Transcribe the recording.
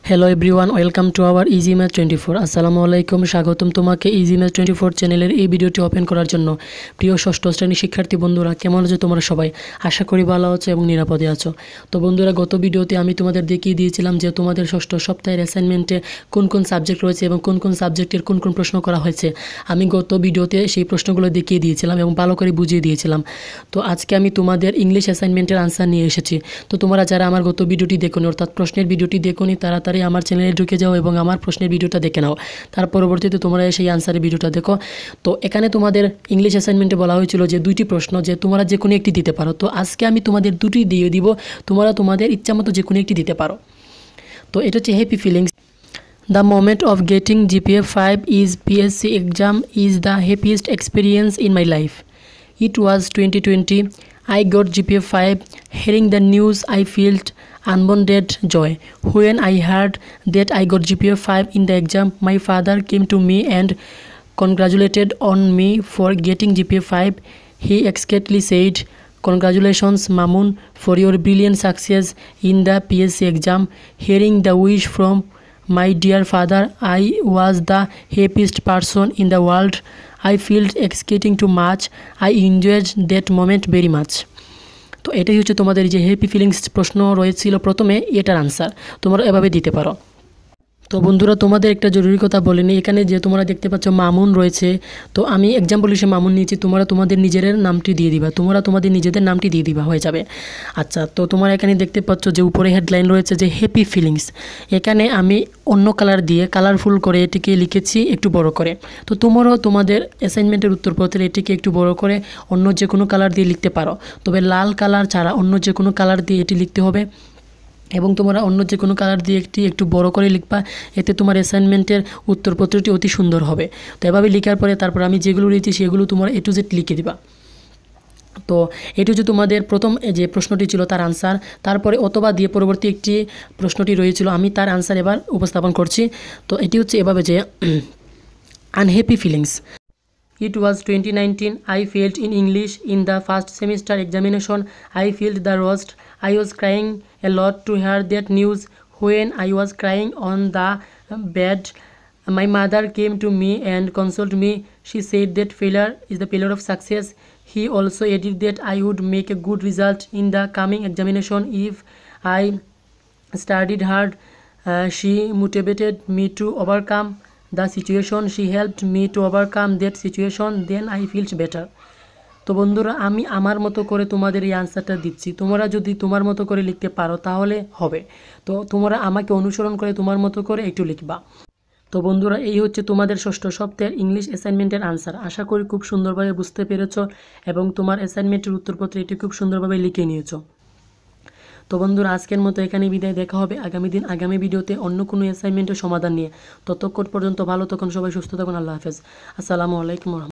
Hello everyone, welcome to our easy math 24। আসসালামু আলাইকুম, স্বাগতম তোমাকে ইজি ম্যাথ 24 চ্যানেলের এই ভিডিওটি ওপেন করার জন্য। প্রিয় ষষ্ঠ শ্রেণীর শিক্ষার্থী বন্ধুরা, কেমন আছো তোমরা সবাই? আশা করি ভালো আছো এবং নিরাপদে আছো। তো বন্ধুরা, গত ভিডিওতে আমি তোমাদের দেখিয়ে দিয়েছিলাম যে তোমাদের ষষ্ঠ সপ্তাহের অ্যাসাইনমেন্টে কোন কোন সাবজেক্ট রয়েছে এবং কোন কোন সাবজেক্টের কোন কোন প্রশ্ন করা হয়েছে। আমি গত ভিডিওতে সেই প্রশ্নগুলো দেখিয়ে দিয়েছিলাম এবং ভালো করে বুঝিয়ে দিয়েছিলাম। তো আজকে আমি তোমাদের ইংলিশ অ্যাসাইনমেন্টের আনসার নিয়ে এসেছি। তো তোমরা যারা আমার গত ভিডিওটি দেখোনি, অর্থাৎ প্রশ্নের ভিডিওটি দেখোনি, তাড়াতাড়ি আমার চ্যানেলে ঢুকে যাও এবং আমার প্রশ্নের ভিডিওটা দেখে নাও। তার পরবর্তীতে তোমরা সেই আনসারের ভিডিওটা দেখো। তো এখানে তোমাদের ইংলিশ অ্যাসাইনমেন্টে বলা হয়েছিল যে দুইটি প্রশ্ন, যে তোমরা যে কোনো একটি দিতে পারো। তো আজকে আমি তোমাদের দুটি দিয়ে দিব, তোমরা তোমাদের ইচ্ছামতো যে কোনো একটি দিতে পারো। তো এটা হচ্ছে happy feelings. The moment of getting GPA 5 is PSC exam is the happiest experience in my life. It was 2020. I got GPA 5. Hearing the news, I felt unbounded joy. When I heard that I got GPA 5 in the exam, my father came to me and congratulated on me for getting GPA 5. He excitedly said, "Congratulations, Mamun, for your brilliant success in the PSC exam." Hearing the wish from my dear father, I was the happiest person in the world. I felt exciting too much. I enjoyed that moment very much. তো এটাই হচ্ছে তোমাদের যে happy feelings প্রশ্ন রয়েছিল প্রথমে, এটার answer তোমরা এভাবে দিতে পারো। তো বন্ধুরা, তোমাদের একটা জরুরি কথা বলে নিই। এখানে যে তোমরা দেখতে পাচ্ছ মামুন রয়েছে, তো আমি এক্সাম্পল হিসেবে মামুন নিয়েছি। তোমরা তোমাদের নিজের নামটি দিয়ে দিবা, তোমরা তোমাদের নিজেদের নামটি দিয়ে দিবা, হয়ে যাবে। আচ্ছা, তো তোমরা এখানে দেখতে পাচ্ছ যে উপরে হেডলাইন রয়েছে যে হ্যাপি ফিলিংস। এখানে আমি অন্য কালার দিয়ে কালারফুল করে এটিকে লিখেছি একটু বড় করে। তো তোমরাও তোমাদের অ্যাসাইনমেন্টের উত্তরপত্রে এটিকে একটু বড় করে অন্য যে কোনো কালার দিয়ে লিখতে পারো, তবে লাল কালার ছাড়া অন্য যে কোনো কালার দিয়ে এটি লিখতে হবে। এবং তোমরা অন্য যে কোনো কালার দিয়ে একটু বড় করে লিখবা, এতে তোমার অ্যাসাইনমেন্টের উত্তরপত্রটি অতি সুন্দর হবে। তো এভাবে লেখার পরে তারপর আমি যেগুলো লিখছি সেগুলো তোমরা A to Z লিখে দিবা। তো এটি হচ্ছে তোমাদের প্রথম যে প্রশ্নটি ছিল তার আনসার। তারপরে অথবা দিয়ে পরবর্তী একটি প্রশ্নটি রয়েছিল, আমি তার আনসার এবার উপস্থাপন করছি। তো এটি হচ্ছে এভাবে যে unhappy feelings. It was 2019. I failed in English in the first semester examination. I felt the worst. I was crying a lot to hear that news. When I was crying on the bed, my mother came to me and consoled me. She said that failure is the pillar of success. He also added that I would make a good result in the coming examination if I studied hard. She motivated me to overcome the situation. She helped me to overcome that situation. Then I felt better. তো বন্ধুরা, আমি আমার মতো করে তোমাদের এই আনসারটা দিচ্ছি। তোমরা যদি তোমার মতো করে লিখতে পারো তাহলে হবে। তো তোমরা আমাকে অনুসরণ করে তোমার মতো করে একটু লিখবা। তো বন্ধুরা, এই হচ্ছে তোমাদের ষষ্ঠ সপ্তাহের ইংলিশ অ্যাসাইনমেন্টের আনসার। আশা করি খুব সুন্দরভাবে বুঝতে পেরেছো এবং তোমার অ্যাসাইনমেন্টের উত্তরপত্রে এটি খুব সুন্দরভাবে লিখে নিয়েছো। তো বন্ধুরা, আজকের মতো এখানে বিদায়। দেখা হবে আগামী দিন আগামী ভিডিওতে অন্য কোনো অ্যাসাইনমেন্টের সমাধান নিয়ে। ততক্ষণ পর্যন্ত ভালো থাকুন সবাই, সুস্থ থাকুন। আল্লাহ হাফেজ। আসসালামু আলাইকুম।